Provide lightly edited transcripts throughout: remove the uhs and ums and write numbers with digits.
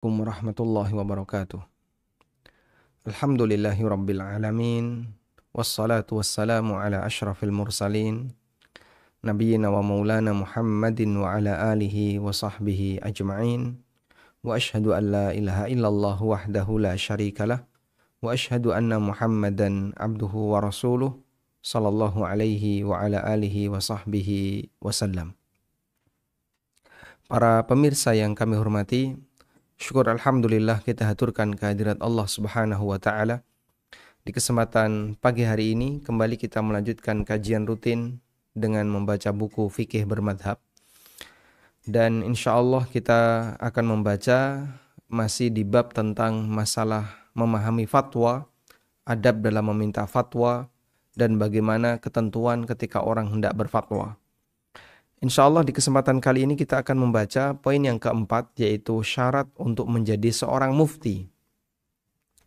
Assalamualaikum warahmatullahi wabarakatuh. Alhamdulillahi rabbil alamin. Wassalatu wassalamu ala ashrafil mursalin. Nabiyyina wa maulana Muhammadin wa ala alihi wa sahbihi ajma'in. Wa ashhadu an la ilaha illallah wahdahu la syarikalah. Wa ashhadu anna Muhammadan abduhu wa rasuluh. Sallallahu alaihi wa ala alihi wa sahbihi wasallam. Para pemirsa yang kami hormati, syukur alhamdulillah kita haturkan kehadirat Allah Subhanahu wa taala. Di kesempatan pagi hari ini kembali kita melanjutkan kajian rutin dengan membaca buku fikih bermadhab. Dan insya Allah kita akan membaca masih di bab tentang masalah memahami fatwa, adab dalam meminta fatwa, dan bagaimana ketentuan ketika orang hendak berfatwa. Insya Allah di kesempatan kali ini kita akan membaca poin yang keempat, yaitu syarat untuk menjadi seorang mufti.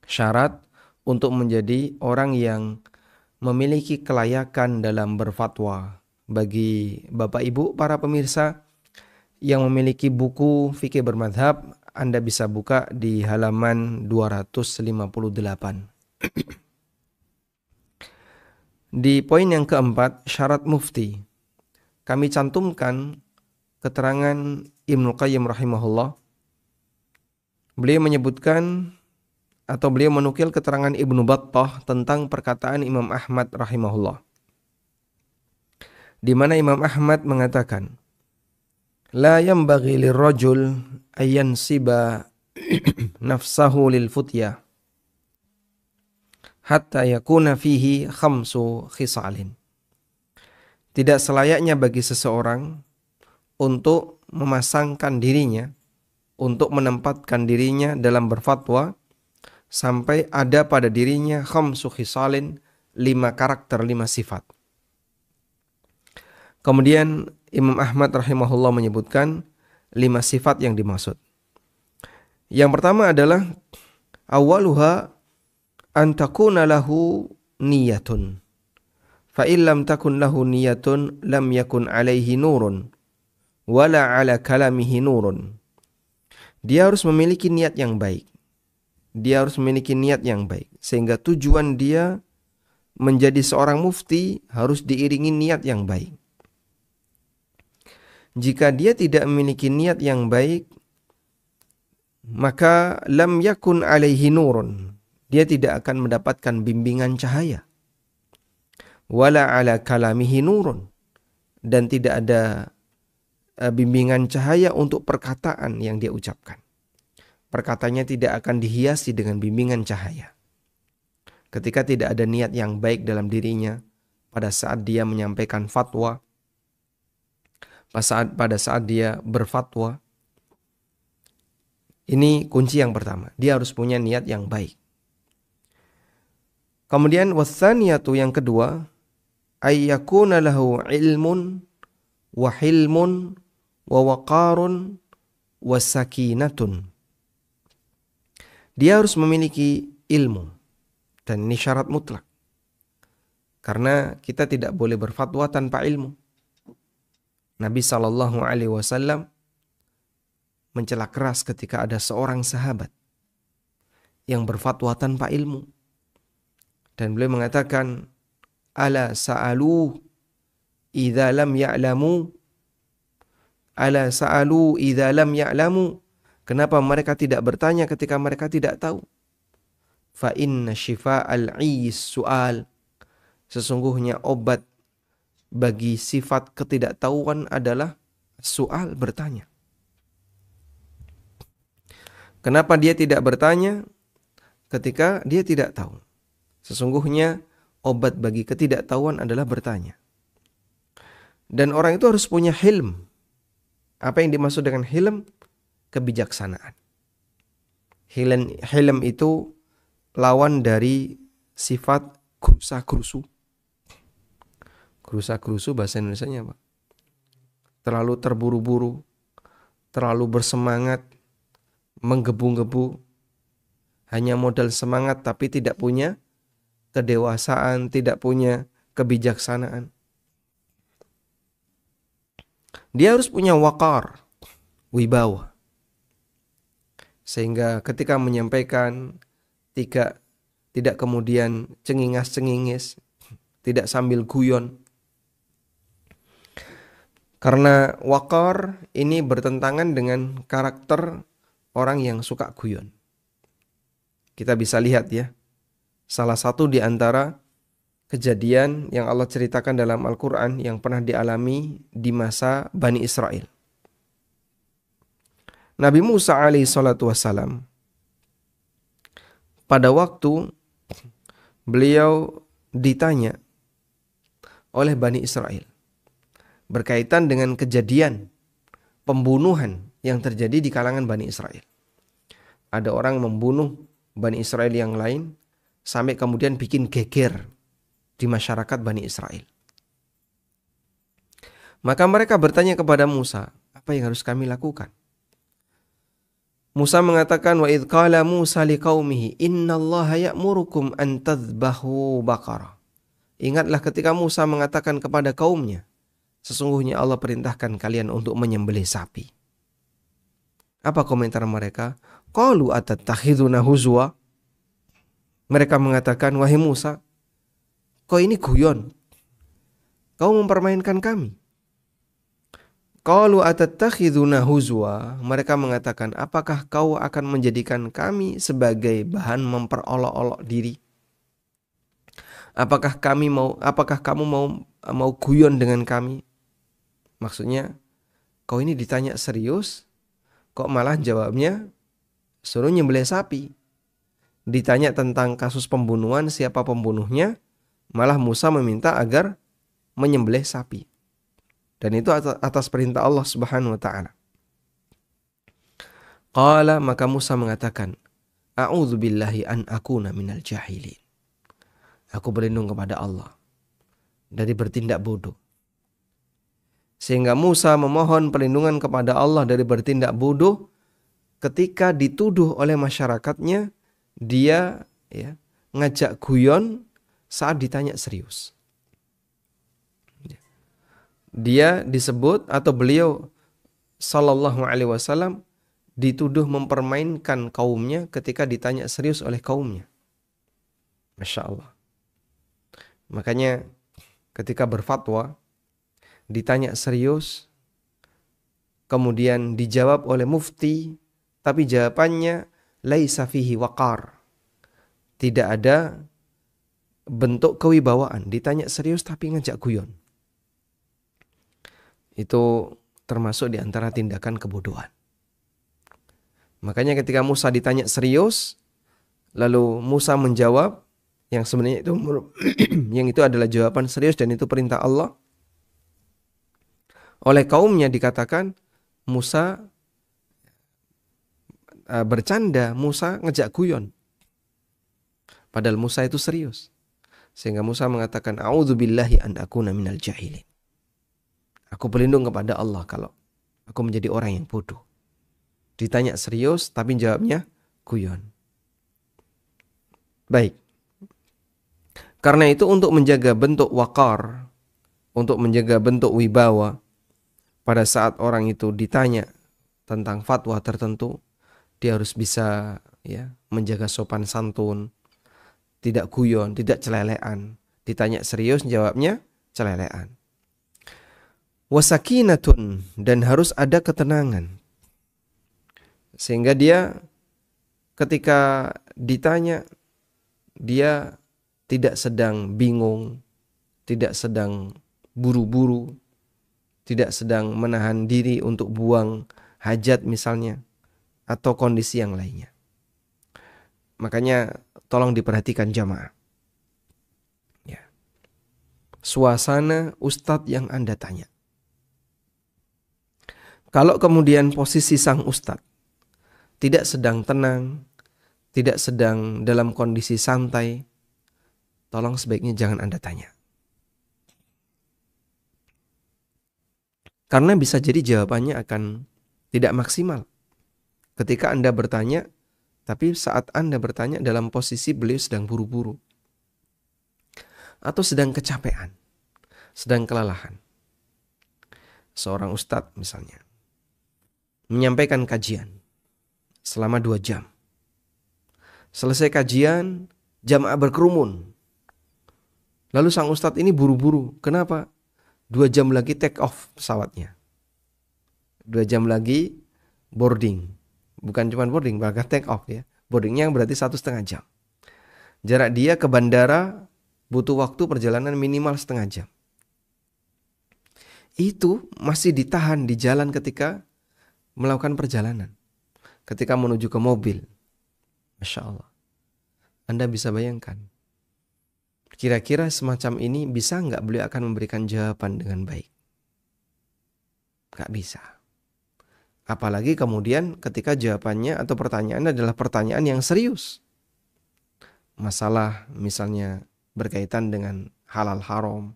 Syarat untuk menjadi orang yang memiliki kelayakan dalam berfatwa. Bagi Bapak Ibu para pemirsa yang memiliki buku fikih bermadhab, Anda bisa buka di halaman 258. Di poin yang keempat, syarat mufti, kami cantumkan keterangan Ibnu Qayyim rahimahullah. Beliau menyebutkan atau beliau menukil keterangan Ibnu Battah tentang perkataan Imam Ahmad rahimahullah, di mana Imam Ahmad mengatakan, la yanbaghi lirrajul ayyansiba nafsahu lil futya hatta yakuna fihi khamsu khisalin. Tidak selayaknya bagi seseorang untuk memasangkan dirinya, untuk menempatkan dirinya dalam berfatwa sampai ada pada dirinya khamsu khisalin, 5 karakter, 5 sifat. Kemudian Imam Ahmad rahimahullah menyebutkan 5 sifat yang dimaksud. Yang pertama adalah awaluha an takuna lahu niyatun. Fa illam takun lahu niyatun lam yakun alaihi nurun wala ala kalamihi nurun. Dia harus memiliki niat yang baik. Dia harus memiliki niat yang baik sehingga tujuan dia menjadi seorang mufti harus diiringi niat yang baik. Jika dia tidak memiliki niat yang baik, maka lam yakun alaihi nurun. Dia tidak akan mendapatkan bimbingan cahaya. Wala ala kalamihi nurun, dan tidak ada bimbingan cahaya untuk perkataan yang dia ucapkan. Perkataannya tidak akan dihiasi dengan bimbingan cahaya. Ketika tidak ada niat yang baik dalam dirinya pada saat dia menyampaikan fatwa, pada saat dia berfatwa, ini kunci yang pertama. Dia harus punya niat yang baik. Kemudian wasaniyatu, yang kedua, ayyakuna lahu ilmun wa hilmun wa waqarun wa sakinatun. Dia harus memiliki ilmu, dan ini syarat mutlak. Karena kita tidak boleh berfatwa tanpa ilmu. Nabi SAW mencela keras ketika ada seorang sahabat yang berfatwa tanpa ilmu. Dan beliau mengatakan, ala sa'alu idza lam ya'lamu, ala sa'alu idza lam ya'lamu. Kenapa mereka tidak bertanya ketika mereka tidak tahu? Fa inna syifa'al 'iyis su'al. Sesungguhnya obat bagi sifat ketidaktahuan adalah su'al, bertanya. Kenapa dia tidak bertanya ketika dia tidak tahu? Sesungguhnya obat bagi ketidaktahuan adalah bertanya. Dan orang itu harus punya hilm. Apa yang dimaksud dengan hilm? Kebijaksanaan. Hilm itu lawan dari sifat krusa-krusu. Krusa-krusu bahasa Indonesianya apa? Terlalu terburu-buru, terlalu bersemangat, menggebu-gebu, hanya modal semangat tapi tidak punya kedewasaan, tidak punya kebijaksanaan. Dia harus punya waqar, wibawa. Sehingga ketika menyampaikan tidak kemudian cengingas-cengingis, tidak sambil guyon. Karena waqar ini bertentangan dengan karakter orang yang suka guyon. Kita bisa lihat ya, salah satu di antara kejadian yang Allah ceritakan dalam Al-Quran yang pernah dialami di masa Bani Israel. Nabi Musa alaihi salatu wassalam, pada waktu beliau ditanya oleh Bani Israel berkaitan dengan kejadian pembunuhan yang terjadi di kalangan Bani Israel. Ada orang membunuh Bani Israel yang lain sampai kemudian bikin geger di masyarakat Bani Israel. Maka mereka bertanya kepada Musa, apa yang harus kami lakukan? Musa mengatakan, wa idh qala Musa liqaumihi innallaha ya'murukum an tadhbahu baqarah. Ingatlah ketika Musa mengatakan kepada kaumnya, sesungguhnya Allah perintahkan kalian untuk menyembelih sapi. Apa komentar mereka? Qalu atattakhiduna huzwa. Mereka mengatakan, wahai Musa, kau ini guyon. Kau mempermainkan kami. Qalu atattakhiduna huzwa. Mereka mengatakan, apakah kau akan menjadikan kami sebagai bahan memperolok-olok diri? Apakah kamu mau guyon dengan kami? Maksudnya, kau ini ditanya serius, kok malah jawabnya suruh nyembelih sapi. Ditanya tentang kasus pembunuhan, siapa pembunuhnya, malah Musa meminta agar menyembelih sapi. Dan itu atas perintah Allah Subhanahu wa taala. Qala, maka Musa mengatakan, a'udzu billahi an akuna minal jahilin. Aku berlindung kepada Allah dari bertindak bodoh. Sehingga Musa memohon perlindungan kepada Allah dari bertindak bodoh ketika dituduh oleh masyarakatnya dia ngajak guyon saat ditanya serius. Dia disebut atau beliau sallallahu alaihi wasallam dituduh mempermainkan kaumnya ketika ditanya serius oleh kaumnya. Masya Allah. Makanya ketika berfatwa ditanya serius, kemudian dijawab oleh mufti, tapi jawabannya laisa fihi waqar. Tidak ada bentuk kewibawaan. Ditanya serius tapi ngajak guyon. Itu termasuk di antara tindakan kebodohan. Makanya ketika Musa ditanya serius, lalu Musa menjawab yang sebenarnya itu yang itu adalah jawaban serius dan itu perintah Allah. Oleh kaumnya dikatakan Musa bercanda, Musa ngejak guyon. Padahal Musa itu serius. Sehingga Musa mengatakan, a'udzubillahi an akuna minal jahilin. Aku berlindung kepada Allah kalau aku menjadi orang yang bodoh. Ditanya serius tapi jawabnya guyon. Baik. Karena itu untuk menjaga bentuk waqar, untuk menjaga bentuk wibawa, pada saat orang itu ditanya tentang fatwa tertentu, dia harus bisa menjaga sopan santun, tidak guyon, tidak celelean. Ditanya serius, jawabnya celelean. Wasakinatun, dan harus ada ketenangan. Sehingga dia ketika ditanya, dia tidak sedang bingung, tidak sedang buru-buru, tidak sedang menahan diri untuk buang hajat misalnya, atau kondisi yang lainnya. Makanya tolong diperhatikan jamaah. Suasana ustadz yang Anda tanya. Kalau kemudian posisi sang ustadz tidak sedang tenang, tidak sedang dalam kondisi santai, tolong sebaiknya jangan Anda tanya. Karena bisa jadi jawabannya akan tidak maksimal. Ketika Anda bertanya, tapi saat Anda bertanya dalam posisi beliau sedang buru-buru. Atau sedang kecapean, sedang kelelahan. Seorang ustadz misalnya menyampaikan kajian. selama 2 jam. Selesai kajian, jamaah berkerumun. Lalu sang ustadz ini buru-buru. Kenapa? 2 jam lagi take off pesawatnya. 2 jam lagi boarding. Bukan cuma boarding, bahkan take off ya. Boardingnya berarti 1,5 jam. Jarak dia ke bandara butuh waktu perjalanan minimal 1,5 jam. Itu masih ditahan di jalan ketika melakukan perjalanan. Ketika menuju ke mobil. Masya Allah. Anda bisa bayangkan. Kira-kira semacam ini bisa nggak beliau akan memberikan jawaban dengan baik? Nggak bisa. Apalagi kemudian ketika jawabannya atau pertanyaannya adalah pertanyaan yang serius. Masalah misalnya berkaitan dengan halal haram.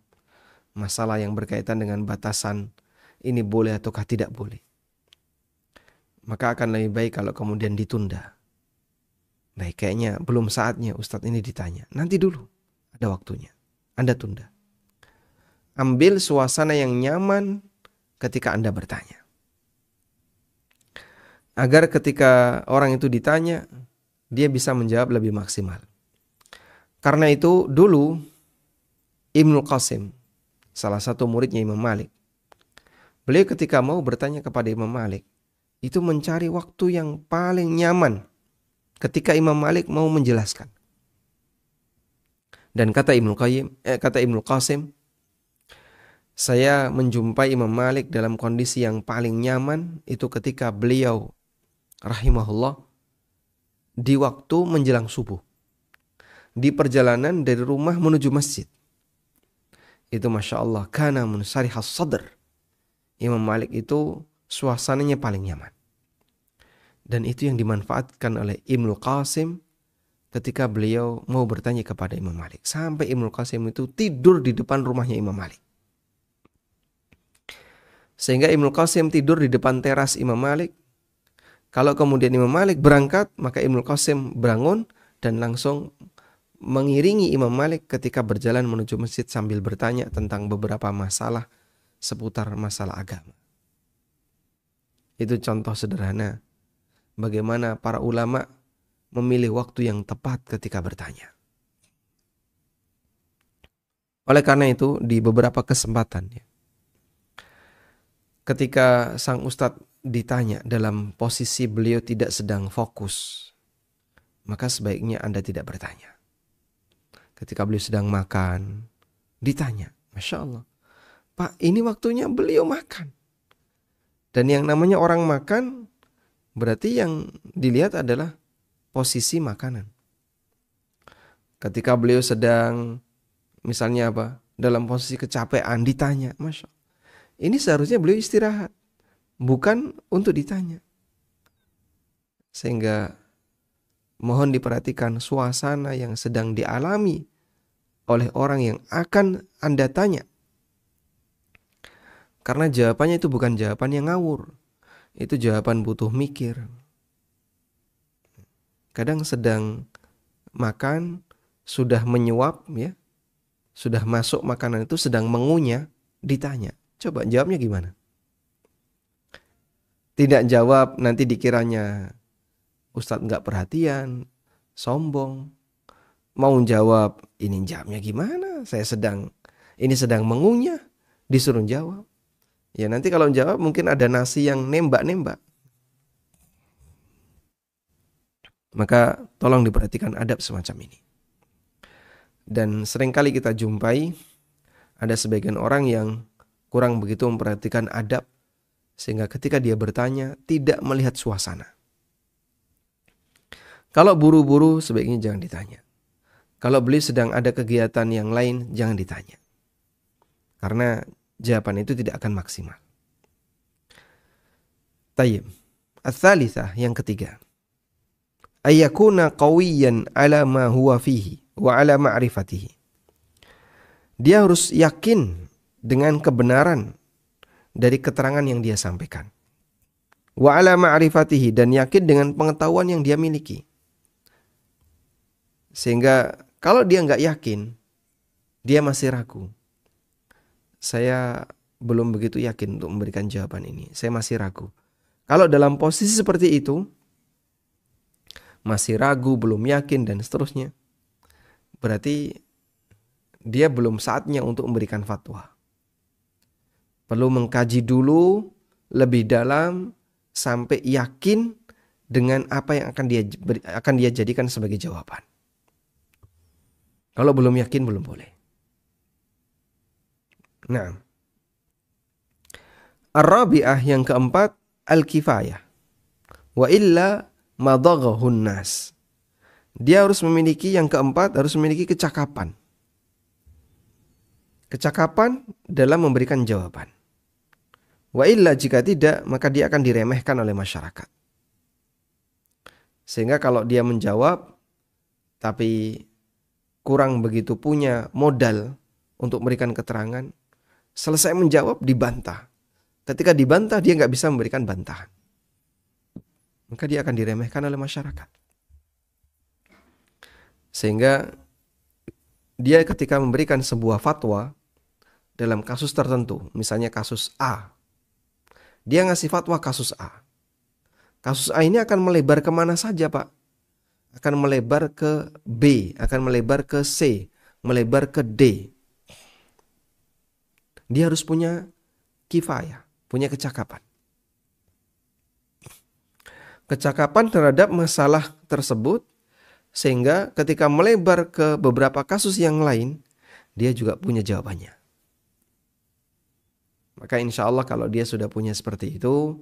Masalah yang berkaitan dengan batasan ini boleh ataukah tidak boleh. Maka akan lebih baik kalau kemudian ditunda. Baik, kayaknya belum saatnya Ustadz ini ditanya. Nanti dulu, ada waktunya. Anda tunda. Ambil suasana yang nyaman ketika Anda bertanya. Agar ketika orang itu ditanya, dia bisa menjawab lebih maksimal. Karena itu dulu Ibnu Qasim, salah satu muridnya Imam Malik, beliau ketika mau bertanya kepada Imam Malik, itu mencari waktu yang paling nyaman ketika Imam Malik mau menjelaskan. Dan kata Ibnu Qasim, saya menjumpai Imam Malik dalam kondisi yang paling nyaman itu ketika beliau rahimahullah di waktu menjelang subuh, di perjalanan dari rumah menuju masjid. Itu Masya Allah, kana munsharihas sadr. Imam Malik itu suasananya paling nyaman. Dan itu yang dimanfaatkan oleh Ibnu Qasim ketika beliau mau bertanya kepada Imam Malik. Sampai Ibnu Qasim itu tidur di depan rumahnya Imam Malik. Sehingga Ibnu Qasim tidur di depan teras Imam Malik. Kalau kemudian Imam Malik berangkat, maka Ibnu Qasim bangun dan langsung mengiringi Imam Malik ketika berjalan menuju masjid sambil bertanya tentang beberapa masalah seputar masalah agama. Itu contoh sederhana bagaimana para ulama memilih waktu yang tepat ketika bertanya. Oleh karena itu, di beberapa kesempatan ketika sang ustadz ditanya dalam posisi beliau tidak sedang fokus, maka sebaiknya Anda tidak bertanya. Ketika beliau sedang makan, ditanya, Masya Allah, Pak, ini waktunya beliau makan. Dan yang namanya orang makan, berarti yang dilihat adalah posisi makanan. Ketika beliau sedang, misalnya dalam posisi kecapean, ditanya, Masya Allah, ini seharusnya beliau istirahat, bukan untuk ditanya. Sehingga mohon diperhatikan suasana yang sedang dialami oleh orang yang akan Anda tanya. Karena jawabannya itu bukan jawaban yang ngawur. Itu jawaban butuh mikir. Kadang sedang makan, sudah menyuap ya. Sudah masuk makanan itu sedang mengunyah, ditanya. Coba jawabnya gimana? Tidak jawab, nanti dikiranya Ustadz nggak perhatian, sombong. Mau jawab, ini jawabnya gimana? Ini sedang mengunyah, disuruh jawab. Ya nanti kalau jawab mungkin ada nasi yang nembak-nembak. Maka tolong diperhatikan adab semacam ini. Dan seringkali kita jumpai ada sebagian orang yang kurang begitu memperhatikan adab, sehingga ketika dia bertanya tidak melihat suasana. Kalau buru-buru sebaiknya jangan ditanya. Kalau beliau sedang ada kegiatan yang lain jangan ditanya. Karena jawaban itu tidak akan maksimal. Tayyib. Ats-tsalitsah, yang ketiga. Ayyakuna qawiyan ala ma huwa fihi wa ala ma'rifatihi. Dia harus yakin dengan kebenaran dari keterangan yang dia sampaikan. Wa ala ma'rifatihi, dan yakin dengan pengetahuan yang dia miliki. Sehingga kalau dia nggak yakin, dia masih ragu. Saya belum begitu yakin untuk memberikan jawaban ini. Saya masih ragu. Kalau dalam posisi seperti itu, masih ragu, belum yakin dan seterusnya, berarti dia belum saatnya untuk memberikan fatwa. Perlu mengkaji dulu lebih dalam sampai yakin dengan apa yang akan dia jadikan sebagai jawaban. Kalau belum yakin belum boleh. Nah, ar-rabi'ah yang keempat al-kifayah. Wa illa madaghahun nas. Dia harus memiliki yang keempat, harus memiliki kecakapan. Kecakapan dalam memberikan jawaban. Wa illa jika tidak, maka dia akan diremehkan oleh masyarakat. Sehingga kalau dia menjawab tapi kurang begitu punya modal untuk memberikan keterangan, selesai menjawab dibantah. Ketika dibantah dia nggak bisa memberikan bantahan, maka dia akan diremehkan oleh masyarakat. Sehingga dia ketika memberikan sebuah fatwa dalam kasus tertentu, misalnya kasus A, dia ngasih fatwa kasus A. Kasus A ini akan melebar kemana saja, Pak? Akan melebar ke B, akan melebar ke C, melebar ke D. Dia harus punya kifayah, punya kecakapan. Kecakapan terhadap masalah tersebut, sehingga ketika melebar ke beberapa kasus yang lain, dia juga punya jawabannya. Maka insya Allah kalau dia sudah punya seperti itu,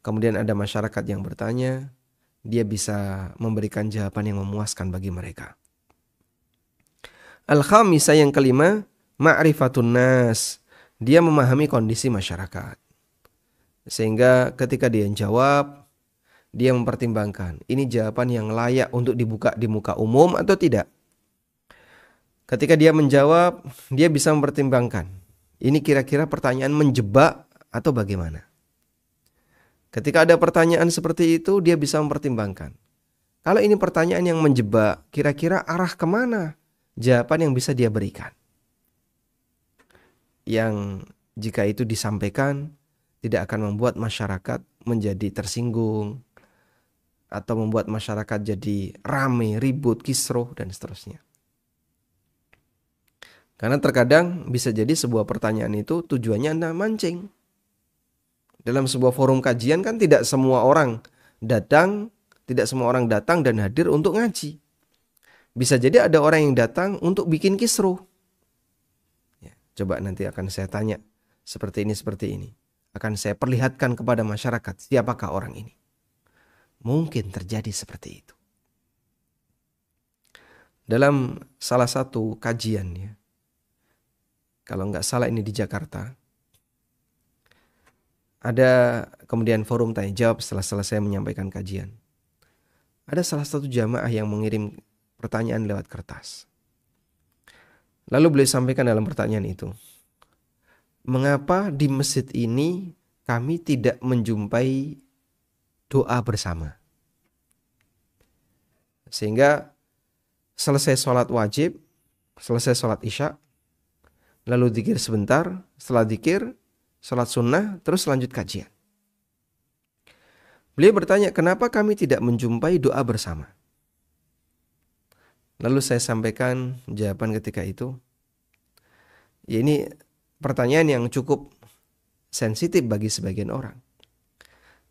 kemudian ada masyarakat yang bertanya, dia bisa memberikan jawaban yang memuaskan bagi mereka. Al-khamisah yang kelima, ma'rifatun nas. Dia memahami kondisi masyarakat. Sehingga ketika dia jawab, dia mempertimbangkan, ini jawaban yang layak untuk dibuka di muka umum atau tidak. Ketika dia menjawab, dia bisa mempertimbangkan, ini kira-kira pertanyaan menjebak atau bagaimana. Ketika ada pertanyaan seperti itu, dia bisa mempertimbangkan. Kalau ini pertanyaan yang menjebak, kira-kira arah kemana jawaban yang bisa dia berikan. Yang jika itu disampaikan, tidak akan membuat masyarakat menjadi tersinggung, atau membuat masyarakat jadi rame, ribut, kisruh, dan seterusnya. Karena terkadang bisa jadi sebuah pertanyaan itu tujuannya Anda mancing. Dalam sebuah forum kajian kan tidak semua orang datang dan hadir untuk ngaji. Bisa jadi ada orang yang datang untuk bikin kisruh. Ya, coba nanti akan saya tanya seperti ini. Akan saya perlihatkan kepada masyarakat siapakah orang ini. Mungkin terjadi seperti itu. Dalam salah satu kajian, ya, kalau nggak salah ini di Jakarta, ada kemudian forum tanya jawab setelah selesai menyampaikan kajian. Ada salah satu jamaah yang mengirim pertanyaan lewat kertas. Lalu beliau sampaikan dalam pertanyaan itu, mengapa di masjid ini kami tidak menjumpai doa bersama? Sehingga selesai sholat wajib, selesai sholat isya, lalu zikir sebentar, setelah zikir, sholat sunnah, terus lanjut kajian. Beliau bertanya, kenapa kami tidak menjumpai doa bersama? Lalu saya sampaikan jawaban ketika itu. Ya, ini pertanyaan yang cukup sensitif bagi sebagian orang.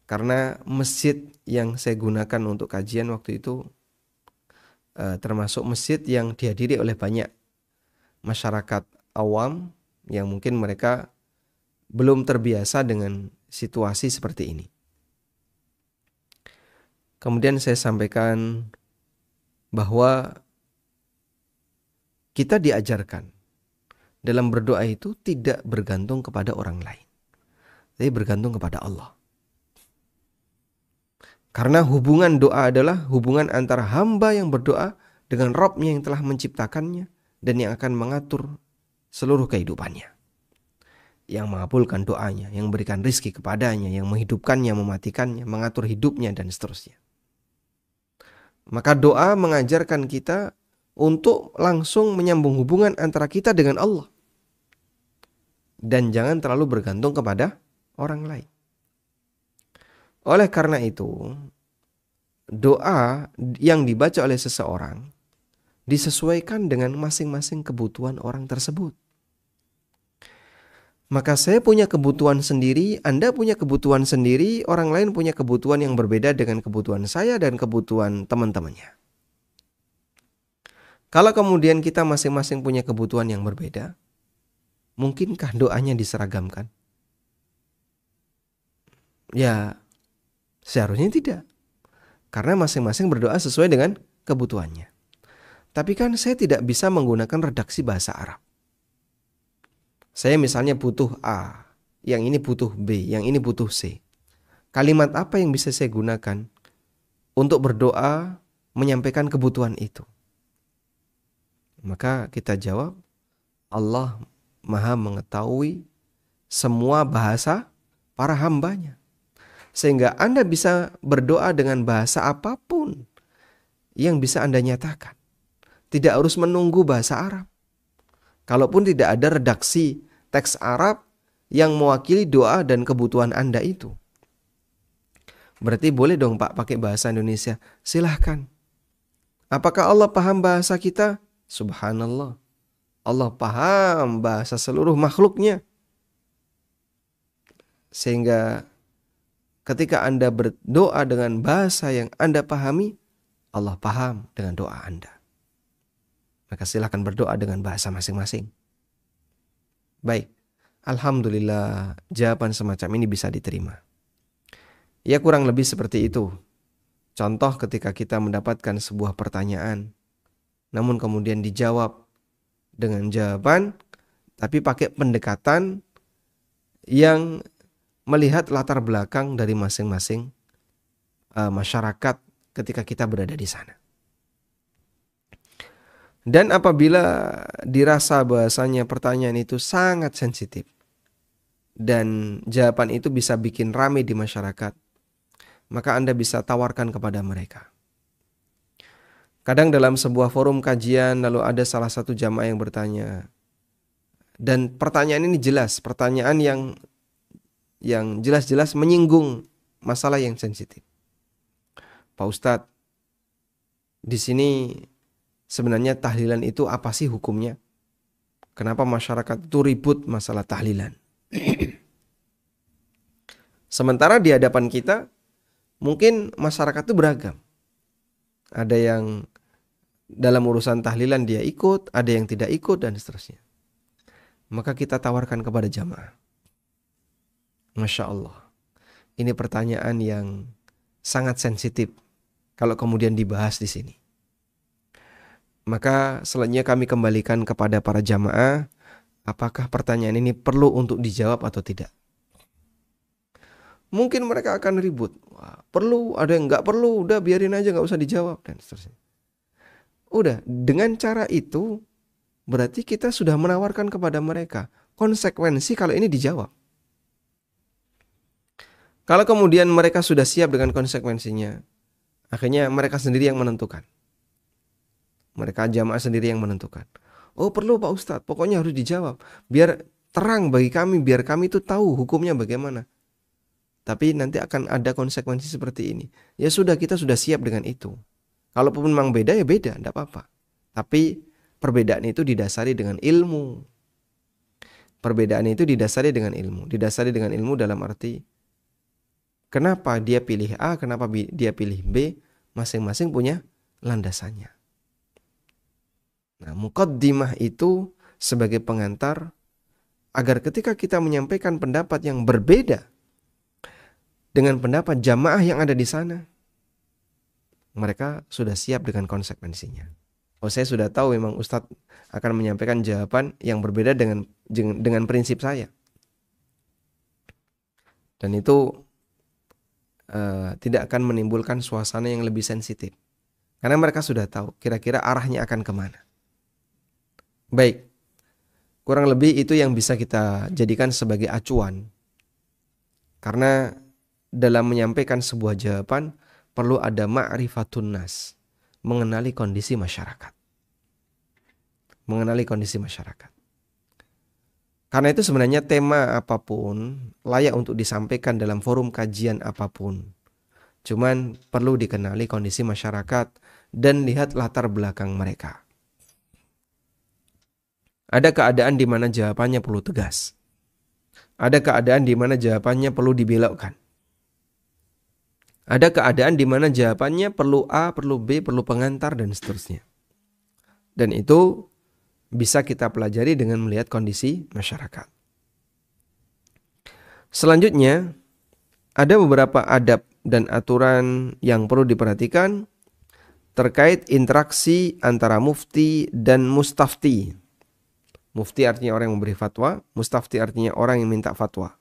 Karena masjid yang saya gunakan untuk kajian waktu itu termasuk masjid yang dihadiri oleh banyak masyarakat awam yang mungkin mereka belum terbiasa dengan situasi seperti ini. Kemudian saya sampaikan bahwa kita diajarkan dalam berdoa itu tidak bergantung kepada orang lain, tapi bergantung kepada Allah. Karena hubungan doa adalah hubungan antara hamba yang berdoa dengan Rabb-Nya yang telah menciptakannya dan yang akan mengatur seluruh kehidupannya. Yang mengabulkan doanya, yang memberikan rizki kepadanya, yang menghidupkannya, mematikannya, mengatur hidupnya, dan seterusnya. Maka doa mengajarkan kita untuk langsung menyambung hubungan antara kita dengan Allah. Dan jangan terlalu bergantung kepada orang lain. Oleh karena itu, doa yang dibaca oleh seseorang disesuaikan dengan masing-masing kebutuhan orang tersebut. Maka saya punya kebutuhan sendiri, Anda punya kebutuhan sendiri, orang lain punya kebutuhan yang berbeda dengan kebutuhan saya dan kebutuhan teman-temannya. Kalau kemudian kita masing-masing punya kebutuhan yang berbeda, mungkinkah doanya diseragamkan? Ya, seharusnya tidak. Karena masing-masing berdoa sesuai dengan kebutuhannya. Tapi kan saya tidak bisa menggunakan redaksi bahasa Arab. Saya misalnya butuh A, yang ini butuh B, yang ini butuh C. Kalimat apa yang bisa saya gunakan untuk berdoa menyampaikan kebutuhan itu? Maka kita jawab, Allah Maha mengetahui semua bahasa para hambanya. Sehingga Anda bisa berdoa dengan bahasa apapun yang bisa Anda nyatakan. Tidak harus menunggu bahasa Arab. Kalaupun tidak ada redaksi teks Arab yang mewakili doa dan kebutuhan Anda itu. Berarti boleh dong Pak pakai bahasa Indonesia. Silahkan. Apakah Allah paham bahasa kita? Subhanallah. Allah paham bahasa seluruh makhluknya. Sehingga ketika Anda berdoa dengan bahasa yang Anda pahami, Allah paham dengan doa Anda. Maka silakan berdoa dengan bahasa masing-masing. Baik, alhamdulillah jawaban semacam ini bisa diterima. Ya kurang lebih seperti itu. Contoh ketika kita mendapatkan sebuah pertanyaan, namun kemudian dijawab dengan jawaban, tapi pakai pendekatan yang melihat latar belakang dari masing-masing masyarakat ketika kita berada di sana. Dan apabila dirasa bahasanya pertanyaan itu sangat sensitif dan jawaban itu bisa bikin rame di masyarakat, maka Anda bisa tawarkan kepada mereka. Kadang dalam sebuah forum kajian lalu ada salah satu jamaah yang bertanya, dan pertanyaan ini jelas, pertanyaan yang jelas-jelas menyinggung masalah yang sensitif. Pak Ustadz, di sini sebenarnya tahlilan itu apa sih hukumnya? Kenapa masyarakat itu ribut masalah tahlilan? Sementara di hadapan kita mungkin masyarakat itu beragam. Ada yang dalam urusan tahlilan dia ikut, ada yang tidak ikut dan seterusnya. Maka kita tawarkan kepada jamaah. Masya Allah, ini pertanyaan yang sangat sensitif kalau kemudian dibahas di sini. Maka selanjutnya kami kembalikan kepada para jamaah, apakah pertanyaan ini perlu untuk dijawab atau tidak. Mungkin mereka akan ribut. Wah, perlu, ada yang nggak perlu, udah biarin aja nggak usah dijawab dan seterusnya. Udah, dengan cara itu berarti kita sudah menawarkan kepada mereka konsekuensi kalau ini dijawab. Kalau kemudian mereka sudah siap dengan konsekuensinya, akhirnya mereka sendiri yang menentukan. Mereka jamaah sendiri yang menentukan. Oh perlu Pak Ustadz, pokoknya harus dijawab. Biar terang bagi kami, biar kami itu tahu hukumnya bagaimana. Tapi nanti akan ada konsekuensi seperti ini. Ya sudah, kita sudah siap dengan itu. Kalaupun memang beda ya beda, tidak apa-apa. Tapi perbedaan itu didasari dengan ilmu. Perbedaan itu didasari dengan ilmu. Didasari dengan ilmu dalam arti kenapa dia pilih A, kenapa dia pilih B, masing-masing punya landasannya. Nah, muqaddimah itu sebagai pengantar agar ketika kita menyampaikan pendapat yang berbeda dengan pendapat jamaah yang ada di sana, mereka sudah siap dengan konsekuensinya. Oh, saya sudah tahu memang Ustadz akan menyampaikan jawaban yang berbeda dengan prinsip saya. Dan itu tidak akan menimbulkan suasana yang lebih sensitif. Karena mereka sudah tahu kira-kira arahnya akan kemana. Baik, kurang lebih itu yang bisa kita jadikan sebagai acuan. Karena dalam menyampaikan sebuah jawaban perlu ada ma'rifatun nas, mengenali kondisi masyarakat. Mengenali kondisi masyarakat. Karena itu sebenarnya tema apapun layak untuk disampaikan dalam forum kajian apapun. Cuman perlu dikenali kondisi masyarakat dan lihat latar belakang mereka. Ada keadaan di mana jawabannya perlu tegas. Ada keadaan di mana jawabannya perlu dibelokkan. Ada keadaan di mana jawabannya perlu A, perlu B, perlu pengantar, dan seterusnya. Dan itu bisa kita pelajari dengan melihat kondisi masyarakat. Selanjutnya, ada beberapa adab dan aturan yang perlu diperhatikan terkait interaksi antara mufti dan mustafti. Mufti artinya orang yang memberi fatwa, mustafti artinya orang yang minta fatwa.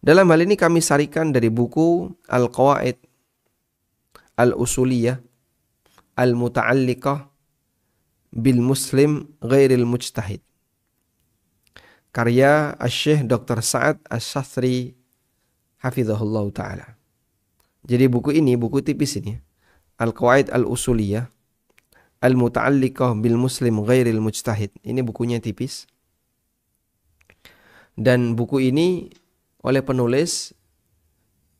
Dalam hal ini kami sarikan dari buku Al-Qawaid Al-Usuliyah Al-Muta'alliqah bil Muslim Ghairil Mujtahid, karya Asy-Syaikh Dr. Sa'ad Asy-Syadzri hafizahullah ta'ala. Jadi buku ini, buku tipis ini, Al-Qawaid Al-Usuliyah Al-Muta'alliqah bil Muslim Ghairil Mujtahid. Ini bukunya tipis. Dan buku ini oleh penulis,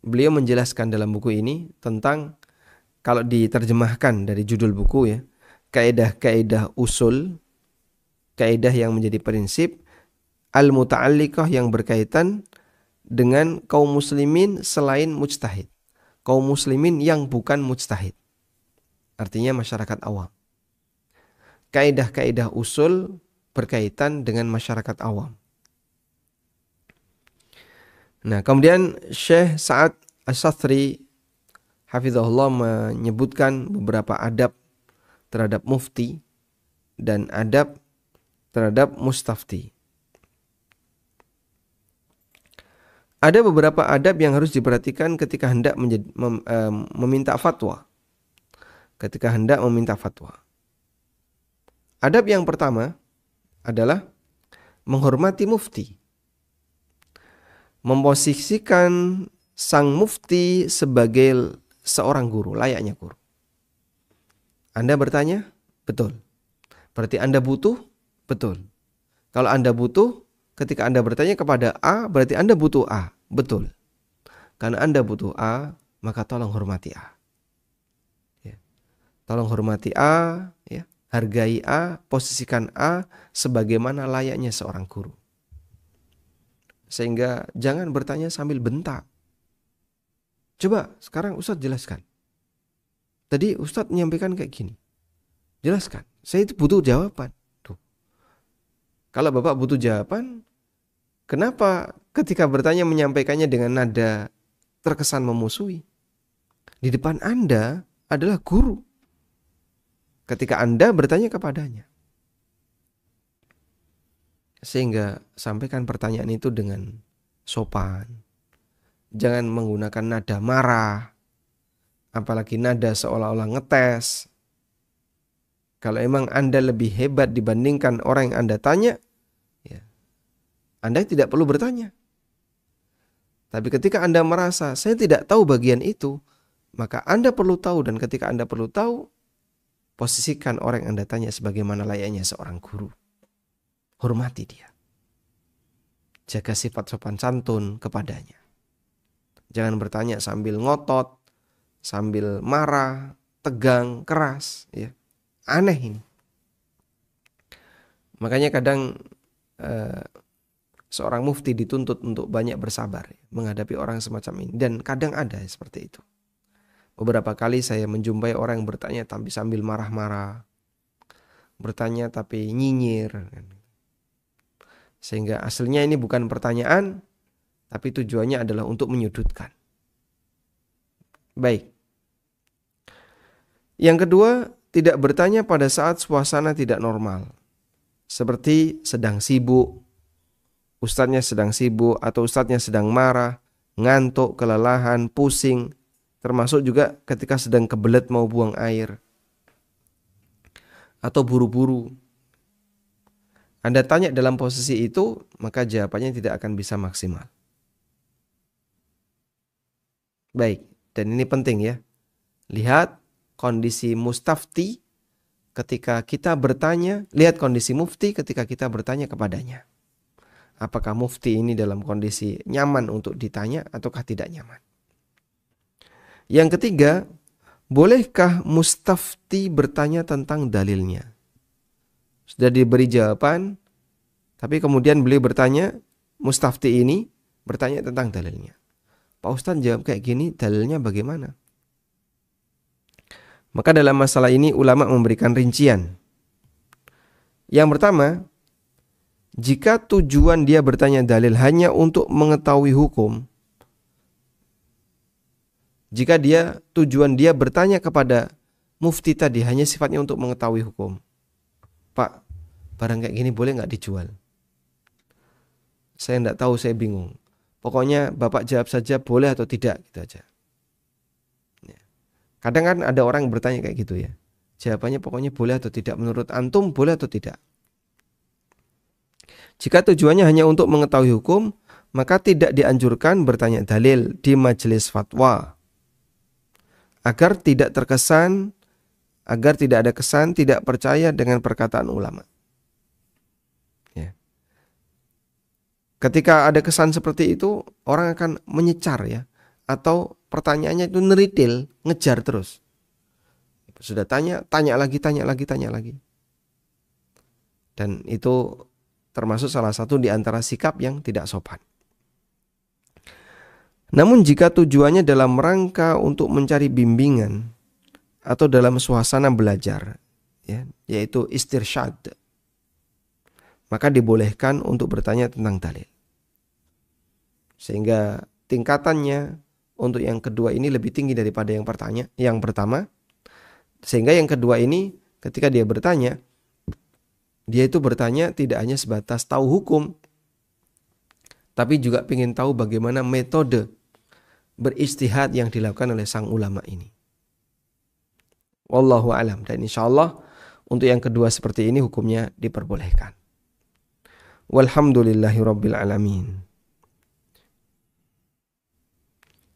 beliau menjelaskan dalam buku ini tentang, kalau diterjemahkan dari judul buku ya, kaidah-kaidah usul, kaidah yang menjadi prinsip al-muta'alliqah yang berkaitan dengan kaum muslimin selain mujtahid. Kaum muslimin yang bukan mujtahid. Artinya masyarakat awam. Kaidah-kaidah usul berkaitan dengan masyarakat awam. Nah, kemudian Syekh Sa'ad Asy-Syadzri hafizahullah menyebutkan beberapa adab terhadap mufti dan adab terhadap mustafti. Ada beberapa adab yang harus diperhatikan ketika hendak meminta fatwa. Ketika hendak meminta fatwa. Adab yang pertama adalah menghormati mufti. Memposisikan sang mufti sebagai seorang guru, layaknya guru. Anda bertanya? Betul. Berarti Anda butuh? Betul. Kalau Anda butuh, ketika Anda bertanya kepada A, berarti Anda butuh A. Betul. Karena Anda butuh A, maka tolong hormati A. Ya. Tolong hormati A, ya. Hargai A, posisikan A sebagaimana layaknya seorang guru. Sehingga jangan bertanya sambil bentak. Coba sekarang Ustadz jelaskan. Tadi Ustadz menyampaikan kayak gini. Jelaskan. Saya itu butuh jawaban. Tuh. Kalau Bapak butuh jawaban, kenapa ketika bertanya menyampaikannya dengan nada terkesan memusuhi? Di depan Anda adalah guru. Ketika Anda bertanya kepadanya. Sehingga sampaikan pertanyaan itu dengan sopan. Jangan menggunakan nada marah. Apalagi nada seolah-olah ngetes. Kalau emang Anda lebih hebat dibandingkan orang yang Anda tanya, ya, Anda tidak perlu bertanya. Tapi ketika Anda merasa saya tidak tahu bagian itu, maka Anda perlu tahu. Dan ketika Anda perlu tahu, posisikan orang yang Anda tanya sebagaimana layaknya seorang guru. Hormati dia. Jaga sifat sopan santun kepadanya. Jangan bertanya sambil ngotot, sambil marah, tegang, keras. Ya. Aneh ini. Makanya kadang seorang mufti dituntut untuk banyak bersabar menghadapi orang semacam ini. Dan kadang ada seperti itu. Beberapa kali saya menjumpai orang yang bertanya tapi sambil marah-marah. Bertanya tapi nyinyir. Sehingga aslinya ini bukan pertanyaan, tapi tujuannya adalah untuk menyudutkan. Baik. Yang kedua, tidak bertanya pada saat suasana tidak normal. Seperti sedang sibuk, ustadznya sedang sibuk, atau ustadznya sedang marah, ngantuk, kelelahan, pusing. Termasuk juga ketika sedang kebelet mau buang air. Atau buru-buru. Anda tanya dalam posisi itu, maka jawabannya tidak akan bisa maksimal. Baik, dan ini penting ya. Lihat kondisi mustafti ketika kita bertanya. Lihat kondisi mufti ketika kita bertanya kepadanya. Apakah mufti ini dalam kondisi nyaman untuk ditanya ataukah tidak nyaman. Yang ketiga, bolehkah mustafti bertanya tentang dalilnya? Sudah diberi jawaban, tapi kemudian beliau bertanya, mustafti ini bertanya tentang dalilnya. Pak Ustadz jawab kayak gini, dalilnya bagaimana? Maka dalam masalah ini ulama memberikan rincian. Yang pertama, jika tujuan dia bertanya dalil hanya untuk mengetahui hukum, jika tujuan dia bertanya kepada mufti tadi hanya sifatnya untuk mengetahui hukum, Pak, barang kayak gini boleh nggak dijual? Saya nggak tahu, saya bingung. Pokoknya Bapak jawab saja boleh atau tidak, gitu aja. Kadang kan ada orang yang bertanya kayak gitu ya. Jawabannya pokoknya boleh atau tidak. Menurut antum boleh atau tidak? Jika tujuannya hanya untuk mengetahui hukum, maka tidak dianjurkan bertanya dalil di majelis fatwa. Agar tidak ada kesan tidak percaya dengan perkataan ulama. Ya. Ketika ada kesan seperti itu, orang akan menyecar ya. Atau pertanyaannya itu neritil, ngejar terus. Sudah tanya lagi. Dan itu termasuk salah satu di antara sikap yang tidak sopan. Namun jika tujuannya dalam rangka untuk mencari bimbingan atau dalam suasana belajar, ya, yaitu istirsyad, maka dibolehkan untuk bertanya tentang dalil. Sehingga tingkatannya untuk yang kedua ini lebih tinggi daripada yang pertama. Sehingga yang kedua ini ketika dia bertanya, dia itu bertanya tidak hanya sebatas tahu hukum, tapi juga ingin tahu bagaimana metode beristihad yang dilakukan oleh sang ulama ini. Wallahu alam. Dan insyaallah untuk yang kedua seperti ini hukumnya diperbolehkan. Walhamdulillahirabbil alamin.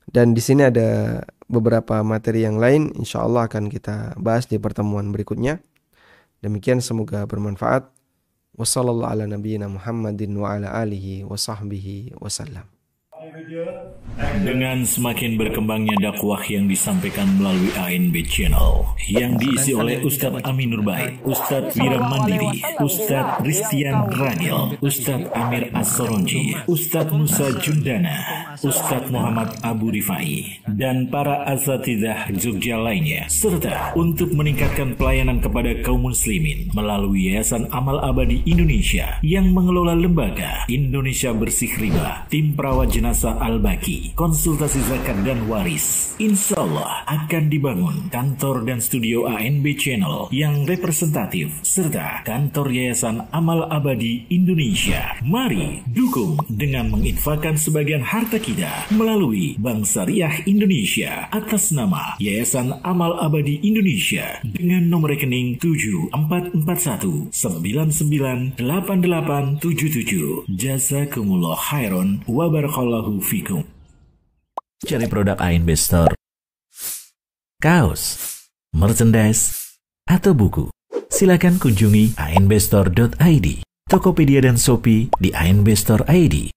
Dan di sini ada beberapa materi yang lain, insya Allah akan kita bahas di pertemuan berikutnya. Demikian, semoga bermanfaat. Wassallallahu ala nabiyyina Muhammadin wa ala alihi wa sahbihi wasallam. Dengan semakin berkembangnya dakwah yang disampaikan melalui ANB Channel yang diisi oleh Ustadz Aminur Bait, Ustadz Wira Mandiri, Ustadz Ristian Rangil, Ustadz Amir As-Soronji, Ustadz Musa Jundana, Ustadz Muhammad Abu Rifai, dan para asatidzah Jogja lainnya, serta untuk meningkatkan pelayanan kepada kaum muslimin melalui Yayasan Amal Abadi Indonesia yang mengelola lembaga Indonesia Bersih Riba, tim perawat jenazah Al-Baki, konsultasi zakat dan waris. Insya Allah akan dibangun kantor dan studio ANB Channel yang representatif serta kantor Yayasan Amal Abadi Indonesia. Mari dukung dengan menginfakkan sebagian harta kita melalui Bank Syariah Indonesia atas nama Yayasan Amal Abadi Indonesia dengan nomor rekening 7441998877. Jazakumullah khairan wa barakallahu fikum. Cari produk ANB Store, kaos, merchandise, atau buku, silakan kunjungi anbstore.id, Tokopedia dan Shopee di ANB Store ID.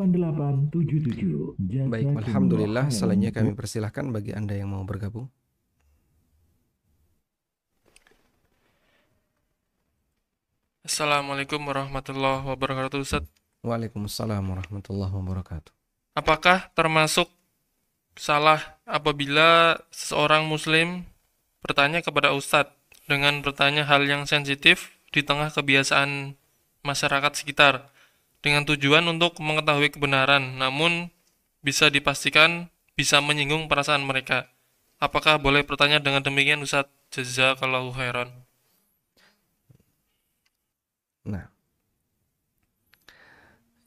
Baik, alhamdulillah. Selanjutnya kami persilahkan bagi Anda yang mau bergabung. Assalamualaikum warahmatullahi wabarakatuh, Ustaz. Waalaikumsalam warahmatullahi wabarakatuh. Apakah termasuk salah apabila seseorang muslim bertanya kepada Ustadz dengan bertanya hal yang sensitif di tengah kebiasaan masyarakat sekitar dengan tujuan untuk mengetahui kebenaran, namun bisa dipastikan bisa menyinggung perasaan mereka. Apakah boleh bertanya dengan demikian, Ustadz? Jazakallahu khairan. Nah,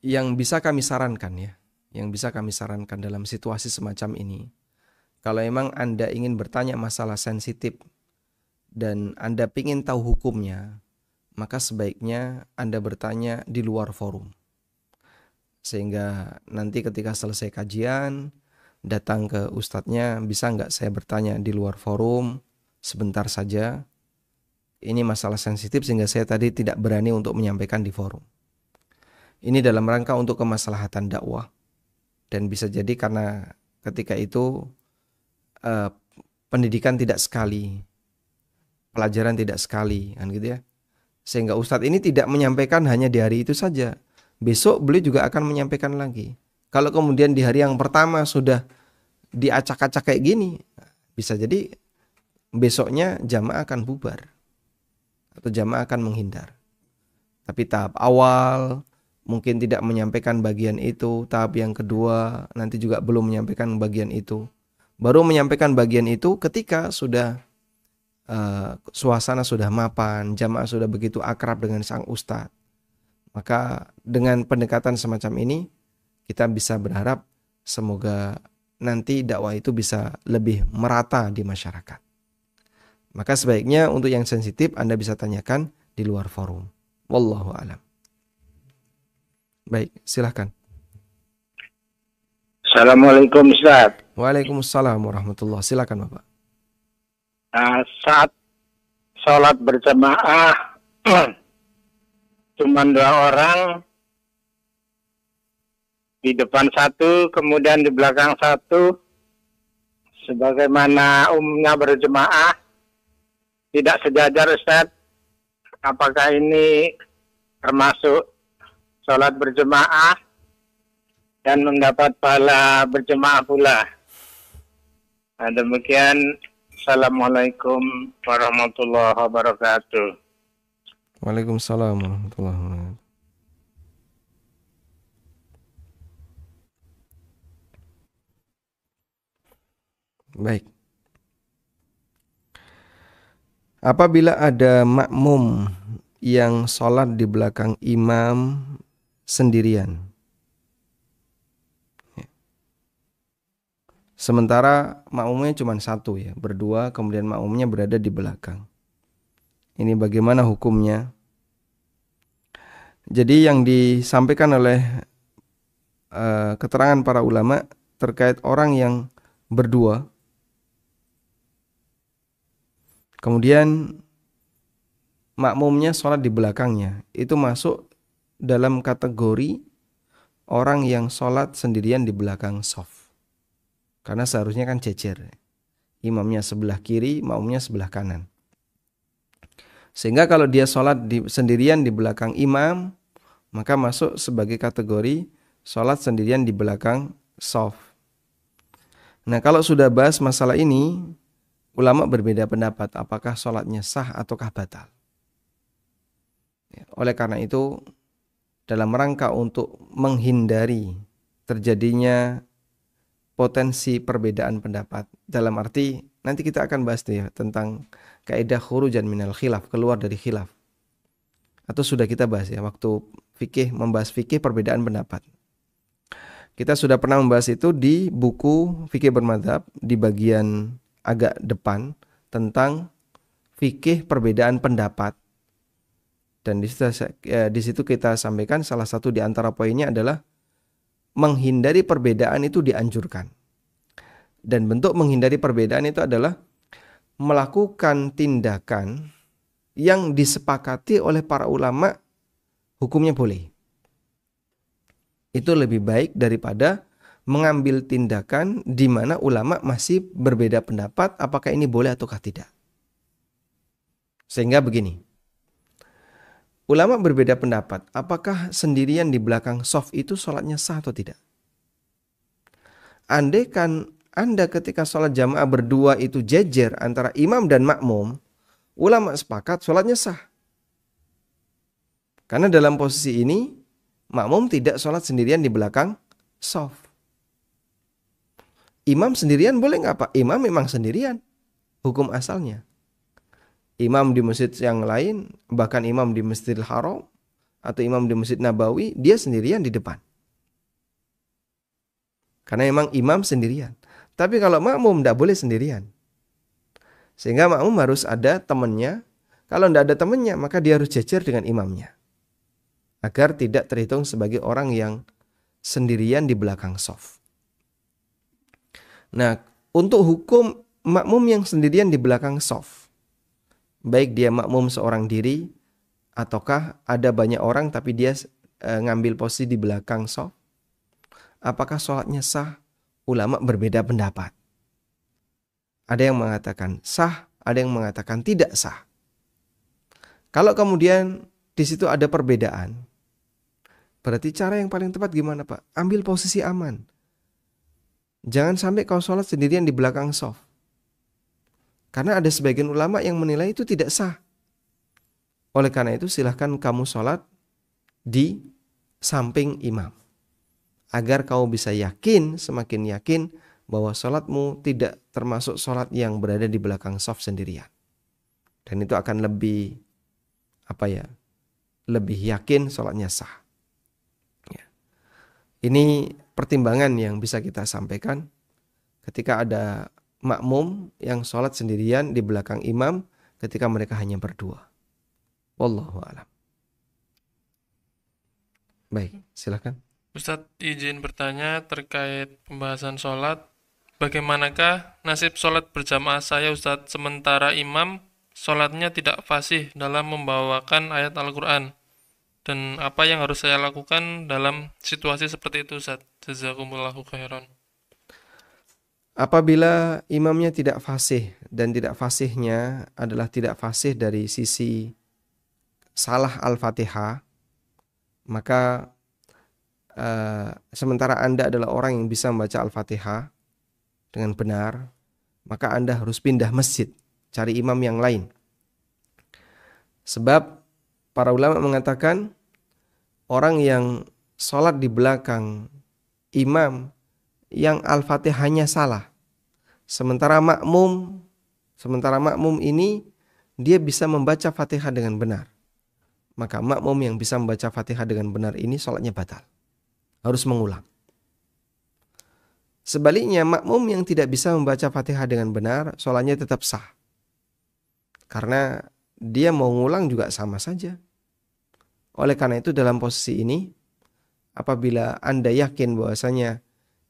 yang bisa kami sarankan ya, yang bisa kami sarankan dalam situasi semacam ini, kalau memang Anda ingin bertanya masalah sensitif dan Anda ingin tahu hukumnya, maka sebaiknya Anda bertanya di luar forum. Sehingga nanti ketika selesai kajian, datang ke ustadznya, bisa nggak saya bertanya di luar forum sebentar saja? Ini masalah sensitif sehingga saya tadi tidak berani untuk menyampaikan di forum. Ini dalam rangka untuk kemaslahatan dakwah. Dan bisa jadi karena ketika itu pendidikan tidak sekali, pelajaran tidak sekali, kan gitu ya. Sehingga ustadz ini tidak menyampaikan hanya di hari itu saja. Besok beliau juga akan menyampaikan lagi. Kalau kemudian di hari yang pertama sudah diacak-acak kayak gini, bisa jadi besoknya jamaah akan bubar atau jamaah akan menghindar. Tapi tahap awal mungkin tidak menyampaikan bagian itu, tahap yang kedua nanti juga belum menyampaikan bagian itu. Baru menyampaikan bagian itu ketika sudah suasana sudah mapan, jamaah sudah begitu akrab dengan sang ustadz. Maka dengan pendekatan semacam ini kita bisa berharap semoga nanti dakwah itu bisa lebih merata di masyarakat. Maka sebaiknya untuk yang sensitif Anda bisa tanyakan di luar forum. Wallahu a'lam. Baik, silahkan. Assalamualaikum Ustaz. Waalaikumsalam warahmatullahi. Silakan Bapak. Saat sholat berjamaah cuma 2 orang, di depan 1, kemudian di belakang 1, sebagaimana umumnya berjamaah, tidak sejajar Ustaz. Apakah ini termasuk sholat berjamaah dan mendapat pahala berjemaah pula? Demikian. Assalamualaikum warahmatullahi wabarakatuh. Waalaikumsalam warahmatullahi wabarakatuh. Baik. Apabila ada makmum yang sholat di belakang imam sendirian, sementara makmumnya cuma 1 ya, berdua, kemudian makmumnya berada di belakang. Ini bagaimana hukumnya? Jadi yang disampaikan oleh keterangan para ulama terkait orang yang berdua, kemudian makmumnya sholat di belakangnya, itu masuk dalam kategori orang yang sholat sendirian di belakang shaf. Karena seharusnya kan jejer, imamnya sebelah kiri, makmumnya sebelah kanan. Sehingga kalau dia sholat sendirian di belakang imam, maka masuk sebagai kategori sholat sendirian di belakang shaf. Nah, kalau sudah bahas masalah ini, ulama berbeda pendapat apakah sholatnya sah ataukah batal. Oleh karena itu, dalam rangka untuk menghindari terjadinya potensi perbedaan pendapat, dalam arti nanti kita akan bahas ya tentang kaidah khurujan minal khilaf, keluar dari khilaf. Atau sudah kita bahas ya waktu fikih, membahas fikih perbedaan pendapat. Kita sudah pernah membahas itu di buku fikih bermadzhab di bagian agak depan tentang fikih perbedaan pendapat. Dan di situ kita sampaikan salah satu di antara poinnya adalah menghindari perbedaan itu dianjurkan. Dan bentuk menghindari perbedaan itu adalah melakukan tindakan yang disepakati oleh para ulama hukumnya boleh. Itu lebih baik daripada mengambil tindakan di mana ulama masih berbeda pendapat apakah ini boleh ataukah tidak. Sehingga begini, ulama berbeda pendapat apakah sendirian di belakang shaf itu sholatnya sah atau tidak. Andaikan Anda ketika sholat jamaah berdua itu jejer antara imam dan makmum, ulama sepakat sholatnya sah. Karena dalam posisi ini makmum tidak sholat sendirian di belakang shaf. Imam sendirian boleh nggak Pak? Imam memang sendirian, hukum asalnya. Imam di masjid yang lain, bahkan imam di Masjidil Haram atau imam di Masjid Nabawi, dia sendirian di depan. Karena memang imam sendirian. Tapi kalau makmum tidak boleh sendirian. Sehingga makmum harus ada temannya. Kalau tidak ada temannya, maka dia harus jejer dengan imamnya. Agar tidak terhitung sebagai orang yang sendirian di belakang shaf. Nah, untuk hukum makmum yang sendirian di belakang shaf, baik dia makmum seorang diri, ataukah ada banyak orang tapi dia ngambil posisi di belakang shaf, apakah sholatnya sah? Ulama berbeda pendapat. Ada yang mengatakan sah, ada yang mengatakan tidak sah. Kalau kemudian di situ ada perbedaan, berarti cara yang paling tepat gimana Pak? Ambil posisi aman. Jangan sampai kau sholat sendirian di belakang shaf. Karena ada sebagian ulama yang menilai itu tidak sah. Oleh karena itu silahkan kamu sholat di samping imam. Agar kau bisa yakin, semakin yakin bahwa sholatmu tidak termasuk sholat yang berada di belakang shaf sendirian. Dan itu akan lebih, lebih yakin sholatnya sah. Ya. Ini pertimbangan yang bisa kita sampaikan ketika ada makmum yang sholat sendirian di belakang imam ketika mereka hanya berdua. Wallahu a'lam. Baik, silakan. Ustadz, izin bertanya terkait pembahasan sholat. Bagaimanakah nasib sholat berjamaah saya Ustadz, sementara imam sholatnya tidak fasih dalam membawakan ayat Al-Quran? Dan apa yang harus saya lakukan dalam situasi seperti itu Ustadz? Jazakumullahu khairan. Apabila imamnya tidak fasih, dan tidak fasihnya adalah tidak fasih dari sisi salah Al-Fatihah, maka sementara Anda adalah orang yang bisa membaca Al-Fatihah dengan benar, maka Anda harus pindah masjid, cari imam yang lain. Sebab para ulama mengatakan orang yang sholat di belakang imam yang Al-Fatihahnya salah, sementara makmum ini dia bisa membaca Fatihah dengan benar, maka makmum yang bisa membaca Fatihah dengan benar ini sholatnya batal, harus mengulang. Sebaliknya makmum yang tidak bisa membaca Fatihah dengan benar, sholatnya tetap sah, karena dia mau ngulang juga sama saja. Oleh karena itu dalam posisi ini, apabila Anda yakin bahwasanya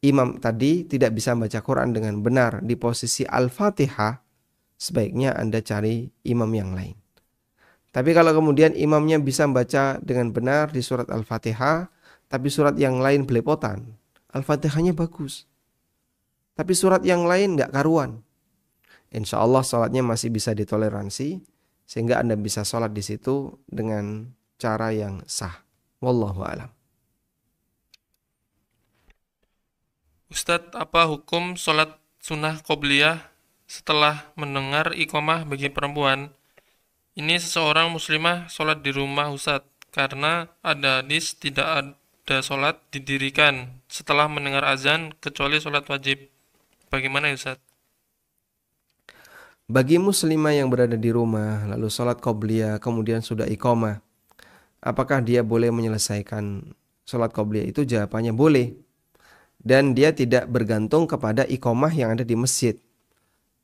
imam tadi tidak bisa membaca Quran dengan benar di posisi Al-Fatihah, sebaiknya Anda cari imam yang lain. Tapi kalau kemudian imamnya bisa membaca dengan benar di surat Al-Fatihah, tapi surat yang lain belepotan, Al-Fatihahnya bagus, tapi surat yang lain nggak karuan, insya Allah sholatnya masih bisa ditoleransi, sehingga Anda bisa sholat di situ dengan cara yang sah. Wallahu a'lam. Ustadz, apa hukum sholat sunnah qobliyah setelah mendengar iqamah bagi perempuan? Ini seseorang muslimah sholat di rumah Ustadz, karena ada hadis tidak ada sholat didirikan setelah mendengar azan kecuali sholat wajib. Bagaimana Ustadz? Bagi muslimah yang berada di rumah lalu sholat qobliyah kemudian sudah iqamah, apakah dia boleh menyelesaikan sholat qobliyah itu? Jawabannya boleh. Dan dia tidak bergantung kepada iqamah yang ada di masjid.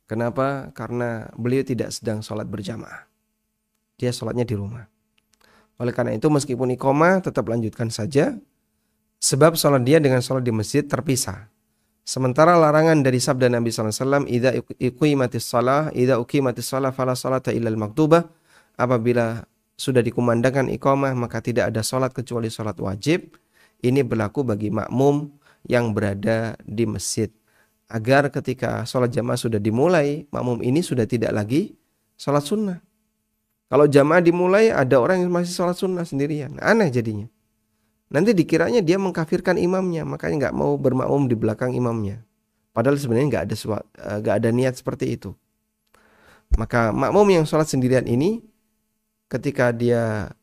Kenapa? Karena beliau tidak sedang sholat berjamaah. Dia sholatnya di rumah. Oleh karena itu meskipun iqamah tetap lanjutkan saja, sebab sholat dia dengan sholat di masjid terpisah. Sementara larangan dari sabda Nabi SAW, idza uqimatis shalah fala sholata illal maktubah, apabila sudah dikumandangkan iqamah maka tidak ada sholat kecuali sholat wajib. Ini berlaku bagi makmum yang berada di masjid, agar ketika sholat jamaah sudah dimulai, makmum ini sudah tidak lagi sholat sunnah. Kalau jamaah dimulai ada orang yang masih sholat sunnah sendirian, aneh jadinya. Nanti dikiranya dia mengkafirkan imamnya, makanya nggak mau bermakmum di belakang imamnya. Padahal sebenarnya nggak ada niat seperti itu. Maka makmum yang sholat sendirian ini, ketika dia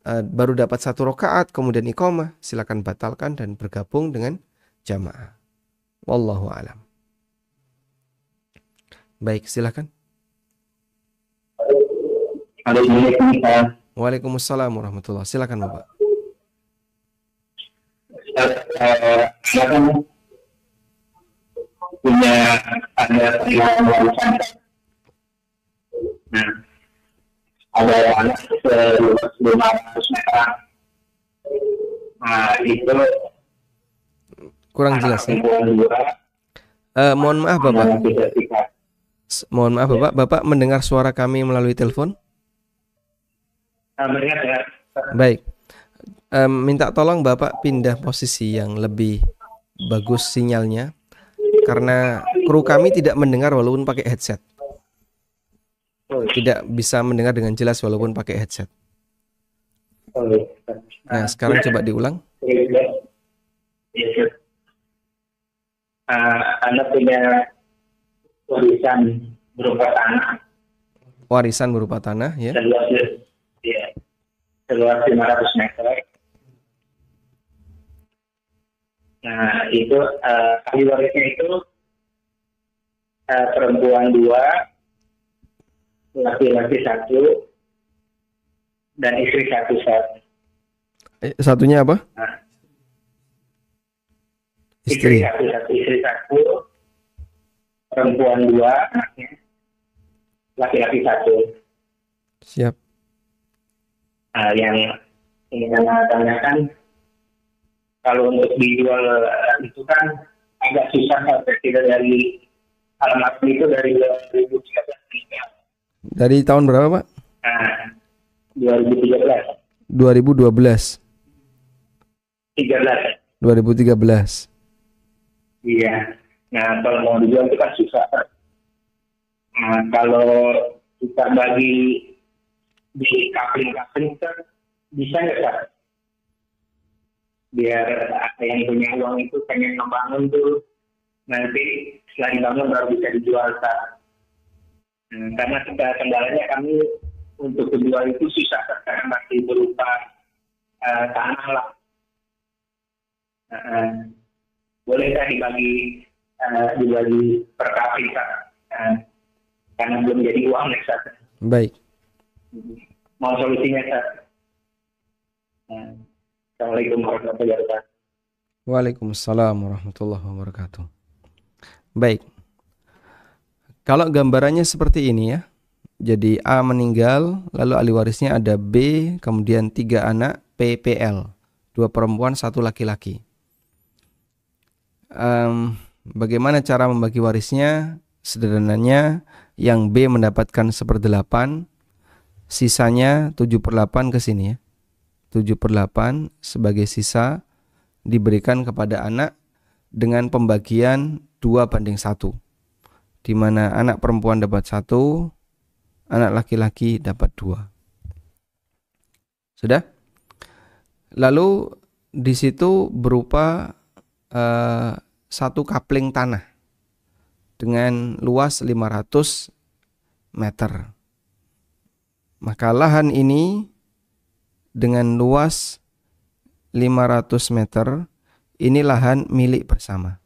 baru dapat 1 rakaat kemudian iqamah, silakan batalkan dan bergabung dengan jamaah. Wallahu a'lam. Baik, silakan. Waalaikumsalam. Waalaikumsalam warahmatullahi. Silakan Bapak. Saya kan punya ada warisan. Nah, ada anak seluas 500 meter. Nah, itu Kurang jelas ya. Mohon maaf Bapak. Bapak. Mohon maaf Bapak. Bapak mendengar suara kami melalui telepon? Baik. Minta tolong Bapak pindah posisi yang lebih bagus sinyalnya, karena kru kami tidak mendengar walaupun pakai headset. Tidak bisa mendengar dengan jelas walaupun pakai headset. Nah, sekarang coba diulang. Anda punya warisan berupa tanah. Warisan berupa tanah, ya. Seluas 500 meter. Nah, itu ahli warisnya itu perempuan 2, laki-laki 1, dan istri 1. Satunya apa? Nah, Istri. Istri 1, perempuan 2, anaknya, laki-laki 1. Siap. Yang ingin saya tanyakan, kalau untuk dijual itu kan agak susah, tidak dari alamat itu dari 2013. Dari tahun berapa Pak? 2013. 2012. 2013. Iya. Nah, kalau mau dijual itu kan susah. Nah, kalau kita bagi di kapling-kapling kan bisa nggak, Pak? Biar yang punya uang itu pengen ngebangun tuh, nanti selain bangun baru bisa dijual, Pak. Karena kendalanya kami untuk menjual itu susah, karena masih berupa tanah lah. Bolehkah dibagi per kapling, Pak? Karena belum jadi uang, Pak. Baik. Mau solusinya, Pak? Assalamualaikum warahmatullahi wabarakatuh. Waalaikumsalam warahmatullahi wabarakatuh. Baik. Kalau gambarannya seperti ini ya. Jadi A meninggal, lalu ahli warisnya ada B, kemudian 3 anak PPL, 2 perempuan 1 laki-laki. Bagaimana cara membagi warisnya? Sederhananya, yang B mendapatkan 1/8, sisanya 7/8 ke sini ya. 7/8 sebagai sisa diberikan kepada anak dengan pembagian 2/1, di mana anak perempuan dapat 1, anak laki-laki dapat 2. Sudah? Lalu di situ berupa 1 kapling tanah dengan luas 500 meter. Maka lahan ini dengan luas 500 meter ini lahan milik bersama.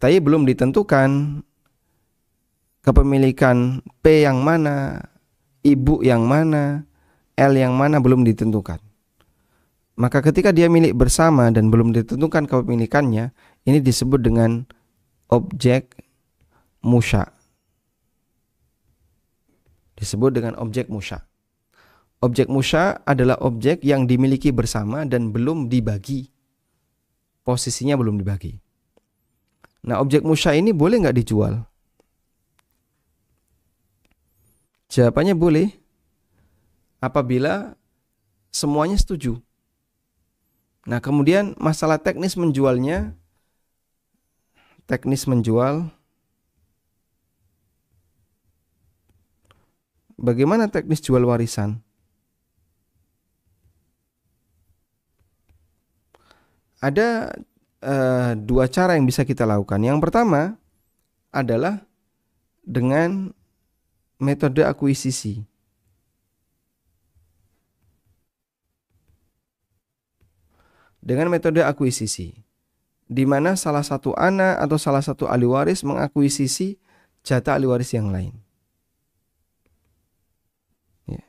Tapi belum ditentukan kepemilikan P yang mana, ibu yang mana, L yang mana, belum ditentukan. Maka ketika dia milik bersama dan belum ditentukan kepemilikannya, ini disebut dengan objek musya. Disebut dengan objek musya. Objek musya adalah objek yang dimiliki bersama dan belum dibagi. Posisinya belum dibagi. Nah, objek musya ini boleh nggak dijual? Jawabannya boleh apabila semuanya setuju. Nah, kemudian masalah teknis menjualnya, bagaimana teknis jual warisan? Ada 2 cara yang bisa kita lakukan. Yang pertama adalah dengan metode akuisisi. Dengan metode akuisisi. di mana salah satu anak atau salah satu ahli waris mengakuisisi jatah ahli waris yang lain. Ya.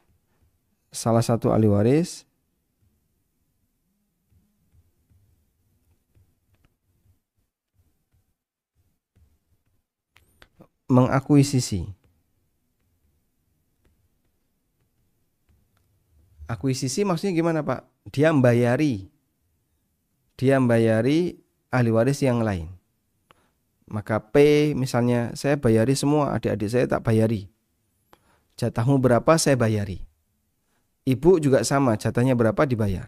Salah satu ahli waris mengakuisisi. Akuisisi maksudnya gimana, Pak? Dia membayari ahli waris yang lain. Maka P misalnya, saya bayari semua, adik-adik saya tak bayari. Jatahmu berapa, saya bayari. Ibu juga sama, jatahnya berapa dibayar.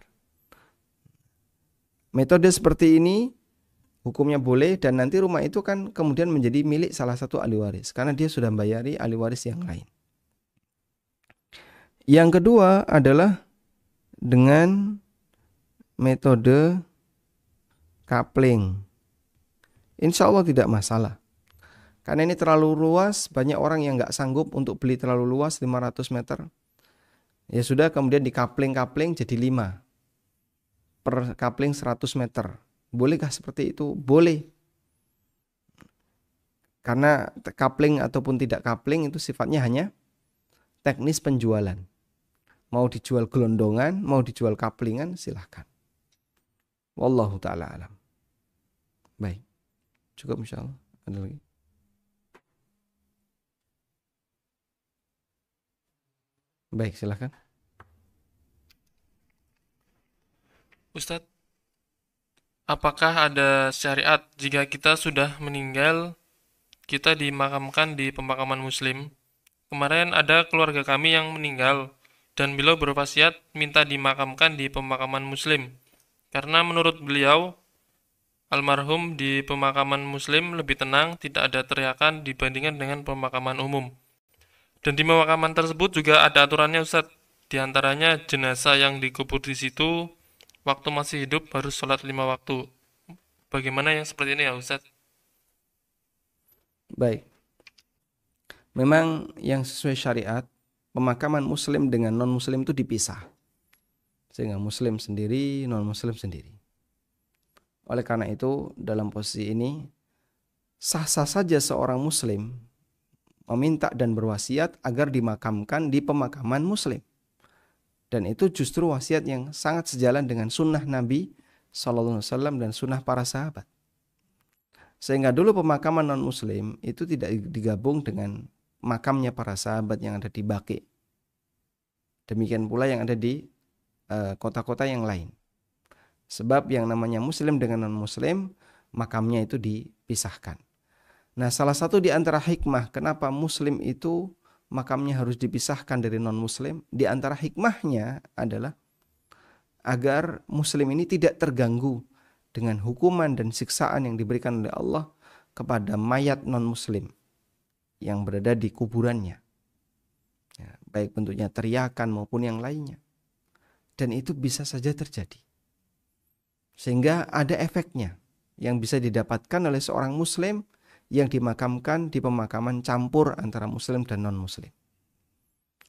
Metode seperti ini hukumnya boleh, dan nanti rumah itu kan kemudian menjadi milik salah satu ahli waris karena dia sudah membayari ahli waris yang lain. Yang kedua adalah dengan metode coupling. Insya Allah tidak masalah. Karena ini terlalu luas, banyak orang yang nggak sanggup untuk beli terlalu luas 500 meter. Ya sudah, kemudian di coupling jadi 5 per coupling 100 meter. Bolehkah seperti itu? Boleh. Karena coupling ataupun tidak coupling itu sifatnya hanya teknis penjualan. Mau dijual gelondongan, mau dijual couplingan, silahkan. Wallahu ta'ala alam. Baik. Cukup insyaallah. Ada lagi? Baik, silahkan. Ustadz, apakah ada syariat jika kita sudah meninggal, kita dimakamkan di pemakaman muslim? Kemarin ada keluarga kami yang meninggal, dan beliau berwasiat minta dimakamkan di pemakaman muslim. Karena menurut beliau, almarhum di pemakaman muslim lebih tenang, tidak ada teriakan dibandingkan dengan pemakaman umum. Dan di pemakaman tersebut juga ada aturannya, Ustadz. Di antaranya jenazah yang dikubur di situ, waktu masih hidup harus sholat 5 waktu. Bagaimana yang seperti ini ya, Ustadz? Baik. Memang yang sesuai syariat, pemakaman muslim dengan non-muslim itu dipisah. Sehingga muslim sendiri, non-muslim sendiri. Oleh karena itu, dalam posisi ini, sah-sah saja seorang muslim meminta dan berwasiat agar dimakamkan di pemakaman muslim. Dan itu justru wasiat yang sangat sejalan dengan sunnah Nabi SAW dan sunnah para sahabat. Sehingga dulu pemakaman non-muslim itu tidak digabung dengan makamnya para sahabat yang ada di Baqi. Demikian pula yang ada di kota-kota yang lain. Sebab yang namanya muslim dengan non-muslim, makamnya itu dipisahkan. Nah, salah satu di antara hikmah kenapa muslim itu makamnya harus dipisahkan dari non-muslim, di antara hikmahnya adalah agar muslim ini tidak terganggu dengan hukuman dan siksaan yang diberikan oleh Allah kepada mayat non-muslim yang berada di kuburannya. Ya, baik bentuknya teriakan maupun yang lainnya. Dan itu bisa saja terjadi. Sehingga ada efeknya yang bisa didapatkan oleh seorang muslim yang dimakamkan di pemakaman campur antara muslim dan non-muslim.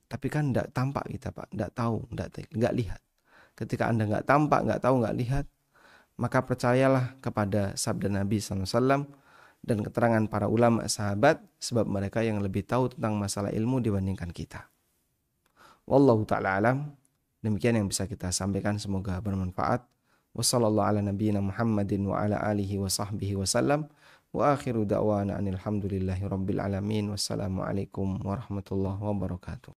Tapi kan tidak tampak kita, Pak. Tidak tahu, tidak lihat. Ketika Anda tidak tampak, tidak tahu, tidak lihat, maka percayalah kepada sabda Nabi SAW dan keterangan para ulama sahabat, sebab mereka yang lebih tahu tentang masalah ilmu dibandingkan kita. Wallahu ta'ala alam. Demikian yang bisa kita sampaikan, semoga bermanfaat. Wassallallahu ala nabiyyina Muhammadin wa ala alihi wa sahbihi wasallam. Wa akhiru da'wana anil hamdulillahi rabbil alamin. Wassalamualaikum warahmatullahi wabarakatuh.